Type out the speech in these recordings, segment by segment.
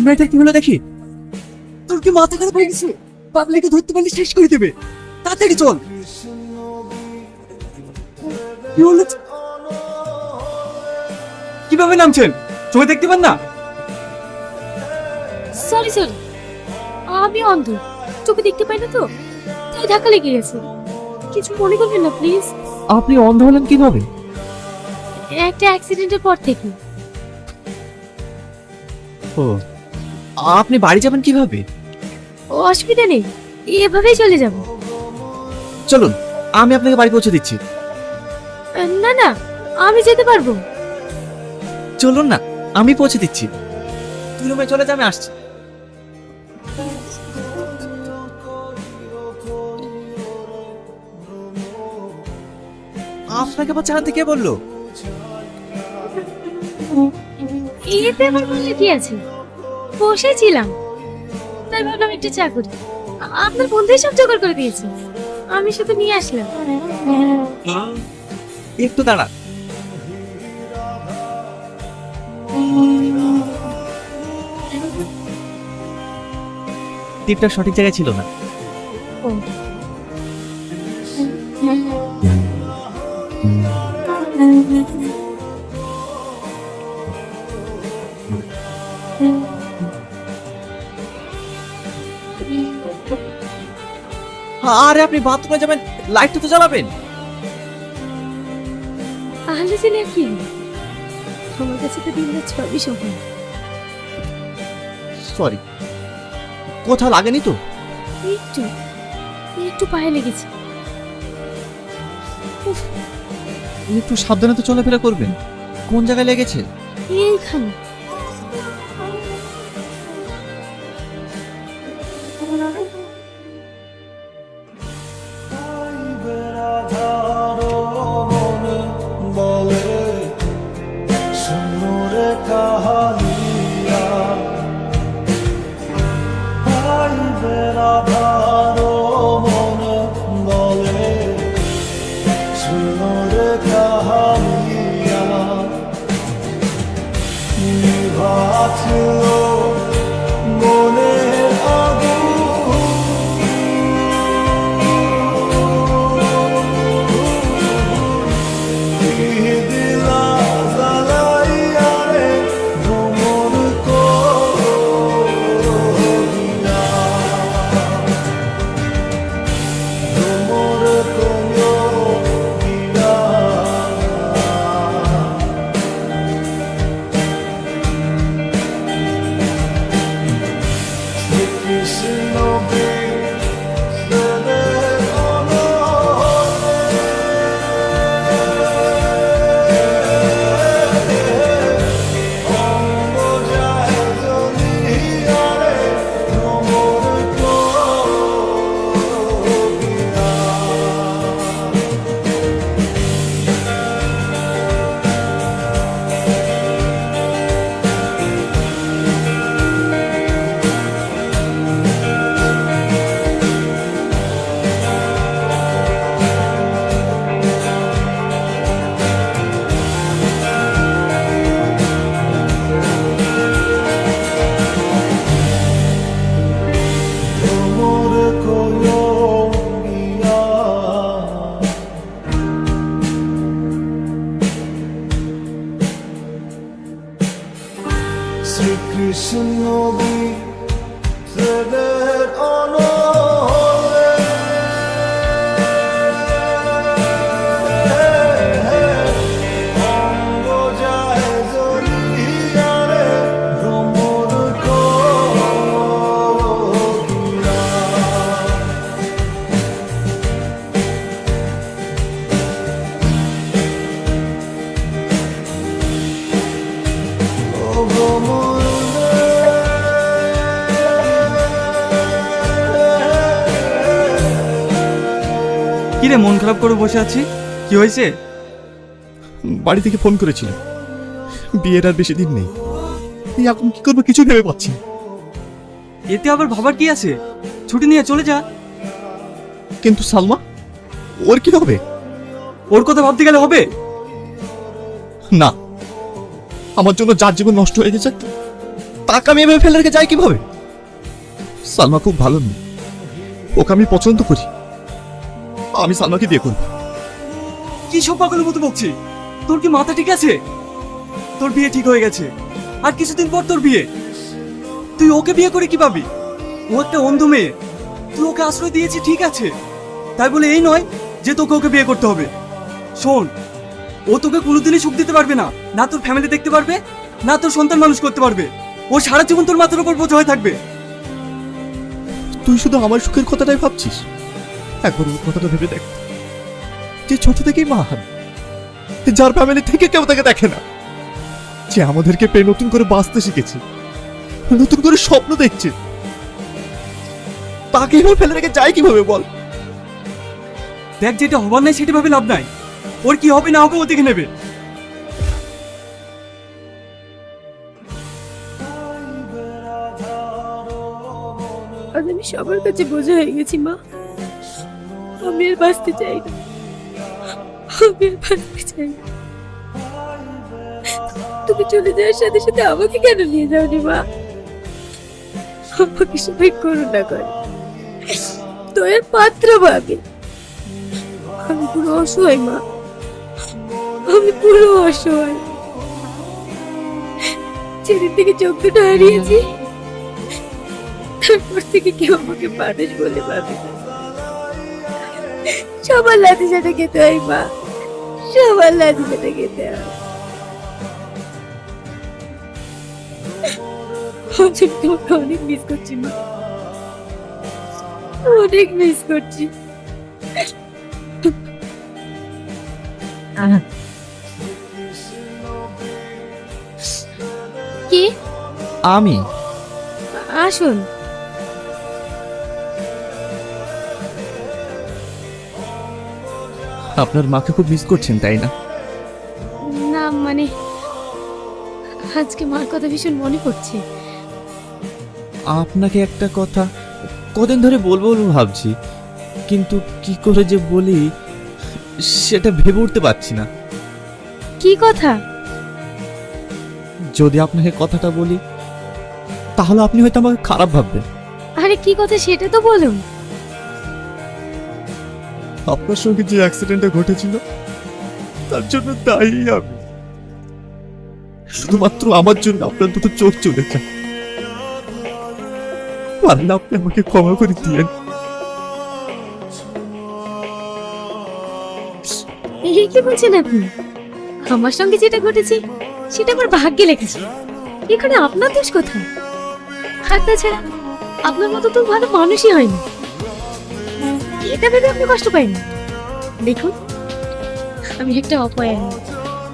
মেয়েটার কি হলো দেখি। তোর কি মাথা খারাপ হয়ে গেছে? পাবলিকে ধরতে পারলে শেষ করে দেবে। তাড়াতাড়ি চল। কি হলো? কিভাবে নামছেন? চোখে দেখতে পান না? সরি সরি, আমি অন্ধ, চোখে দেখতে পাই না তো, তাই ধাক্কা লেগে গেছে। কিছু মনে করবেন না প্লিজ। আপনি অন্ধ হলেন কিভাবে? একটা অ্যাক্সিডেন্টের পর থেকে। ও, আপনি বাড়ি যাবেন কিভাবে? অসুবিধা নেই, এভাবেই চলে যাব। চলুন, আমি আপনাকে বাড়ি পৌঁছে দিচ্ছি। না না, আমি যেতে পারবো। চলুন না, আমি পৌঁছে দিচ্ছি। তুই রুমে চলে যা, আমি আসছি। আপনাকে আবার চালাতে কে বললো? এতে আমার বললে কি আছে, বসেছিলাম তাই ভাবলাম একটু চা করি। আপনার বন্ধুই সব জোগাড় করে দিয়েছে, আমি শুধু নিয়ে আসলাম। একটু দাঁড়া। টিপটা সঠিক জায়গায় ছিল না। ও, আরে আপনি বাথরুমে যাবেন, লাইটটা তো জ্বালাবেন। আহলে জেনে কি, আমার কাছে তো দিন রাত সবই সমান। সরি, কোথাও লাগেনি তো? একটু একটু পায়ে লেগেছে। উফ, একটু সাবধানে তো চলাফেরা করবেন। কোন জায়গায় লেগেছে? এইখানে। কিরে মন খারাপ করে বসে আছি, কি হয়েছে? বাড়ি থেকে ফোন করেছিল, বিয়ের আর বেশি দিন নেই। এখন কি করবো কিছু ভেবে পাচ্ছি না। এতে আবার ভাবার কি আছে, ছুটি নিয়ে চলে যা। কিন্তু সালমা, ওর কি হবে? ওর কথা ভাবতে গেলে হবে না, আমার জন্য যার জীবন নষ্ট হয়ে গেছে তাকে আমি এভাবে ফেলে রেখে যাই কিভাবে? সালমা খুব ভালো মেয়ে, ওকে আমি পছন্দ করি, আমি সালমাকে বিয়ে করবো। কি সব পাগলের মতো বকছি? তোর কি মাথা ঠিক আছে? তোর বিয়ে ঠিক হয়ে গেছে, আর কিছুদিন পর তোর বিয়ে। তুই ওকে বিয়ে করে কি পাবি? ও একটা অন্ধ মেয়ে, তুই ওকে আশ্রয় দিয়েছি ঠিক আছে, তাই বলে এই নয় যে তোকে ওকে বিয়ে করতে হবে। শোন, ও তোকে কোনোদিনই সুখ দিতে পারবে না, না তোর ফ্যামিলি দেখতে পারবে, না তোর সন্তান মানুষ করতে পারবে। ও সারা জীবন তোর মাথার উপর বোঝা হয়ে থাকবে। তুই শুধু আমার সুখের কথাটাই ভাবছিস? একবার ওর কথাটা ভেবে দেখ, যে ছোট থেকেই মা হারায়, যার ফ্যামিলি থেকে কেউ তাকে দেখে না, যে আমাদেরকে পেয়ে নতুন করে বাঁচতে শিখেছে, নতুন করে স্বপ্ন দেখছে, তাকে এভাবে ফেলে রেখে যায় কিভাবে বল? দেখ, যেটা হবার নাই সেটা ভাবে লাভ নাই। ওর কি হবে না হবে ও দেখে নেবে। আজ আমি সবার কাছে বোঝা হয়ে গেছি মা। আমি আর বাঁচতে চাই না, আমি আর বাঁচতে চাই না। তুমি চলে যাওয়ার সাথে সাথে আমাকে কেন নিয়ে যাওনি মা? আমাকে সবাই করুণা করে, দয়ার পাত্র ভাবে। আমি পুরো অসহায় মা, আমি পুরো অসহায়। যেদিন থেকে চোখ দুটো হারিয়েছি, তারপর থেকে কেউ আমাকে মানুষ বলে ভাবে না। সবার লাঠি চাটা খেতে হয় মা, সবার লাঠি চাটা খেতে হয়। আজ আমি তোমাকে অনেক মিস করছি মা, অনেক মিস করছি। কে? আমি আসুন। আপনার মাকে খুব মিস করছেন তাই না? না মানে, আজকে মার কথা ভীষণ মনে পড়ছে। আপনাকে একটা কথা কদিন ধরে বলবো বলবো ভাবছি, কিন্তু কি করে যে বলি সেটা ভেবে উঠতে পারছি না। কি কথা? যদি আপনাকে কথাটা বলি তাহলে আপনি হয়তো আমাকে খারাপ ভাববেন। আরে কি কথা সেটা তো বলুন। আপনার সঙ্গে যে অ্যাক্সিডেন্টটা ঘটেছিল তার জন্য দায়ী আমি। শুধুমাত্র আমার জন্য আপনার দুটো চোখ চলে যায়। পারলে আপনি আমাকে ক্ষমা করে দিলেন। এই কি বলছেন আপনি? আমার সঙ্গে যেটা ঘটেছে সেটা আমার ভাগ্যে লেখেছে, এখানে আপনার দোষ কোথায়? আর তাছাড়া আপনার মতো তো ভালো মানুষই হয়নি, এটা ভেবে আপনি কষ্ট পাই না। দেখুন, আমি একটা অপয়া মেয়ে,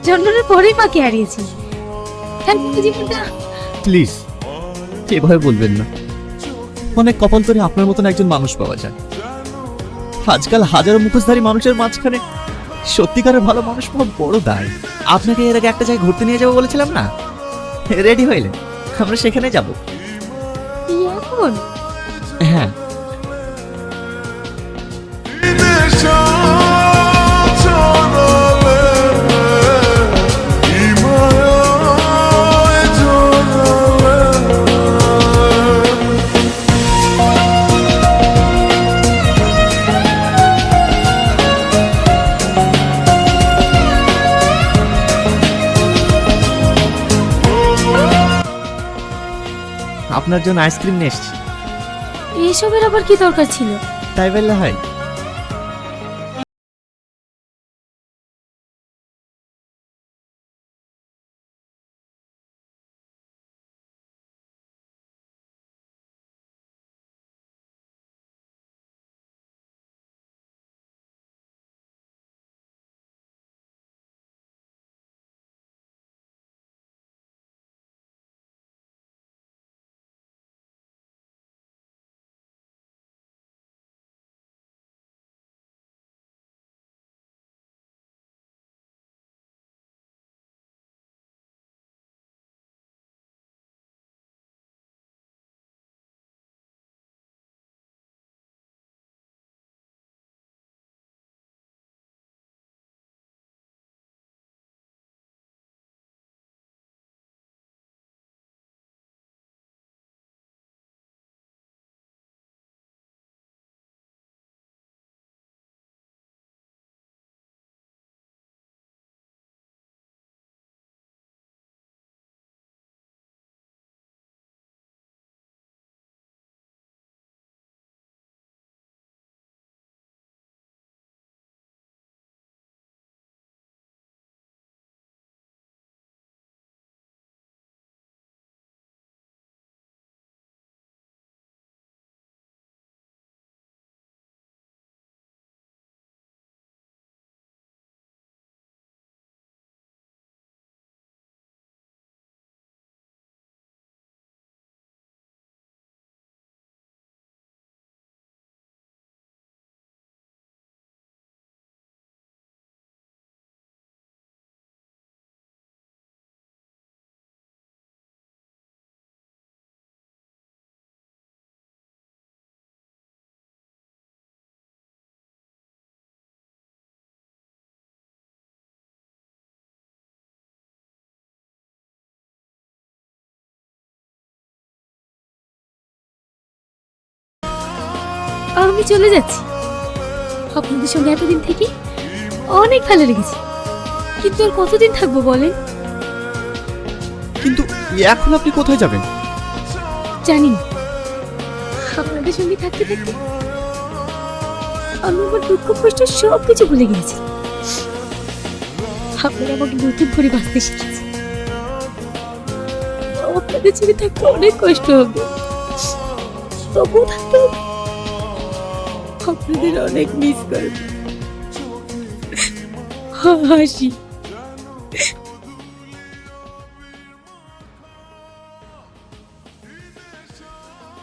জন্মের পরেই মাকে হারিয়েছি। তারপরে জীবনটা প্লিজ এভাবে বলবেন না। অনেক কপাল করে আপনার মতন একজন মানুষ পাওয়া যায়। আজকাল হাজারো মুখোশধারী মানুষের মাঝখানে সত্যিকারের ভালো মানুষ পাওয়া বড় দায়। আপনাকে এর আগে একটা জায়গায় ঘুরতে নিয়ে যাবো বলেছিলাম না? রেডি হইলে আমরা সেখানে যাব। এখন হ্যাঁ, আপনার জন্য আইসক্রিম নিয়ে এসেছি। এসবের আবার কি দরকার ছিল? তাই বললে হয়? আমি চলে যাচ্ছি। আপনাদের সঙ্গে এতদিন থেকে অনেক ভালো লেগেছে, কিন্তু আর কতদিন থাকবো বলেন? কিন্তু এখন আপনি কোথায় যাবেন? জানি না। আপনাদের সঙ্গে থাকতে থাকতে আমি আমার দুঃখ কষ্ট সব কিছু ভুলে গেছি। আপনারা আমাকে নতুন করে বাঁচতে শিখেছে। আপনাদের ছেড়ে থাকতে অনেক কষ্ট হবে, তবুও থাকতে হবে। আপনাদের অনেক মিস করব। হাসি।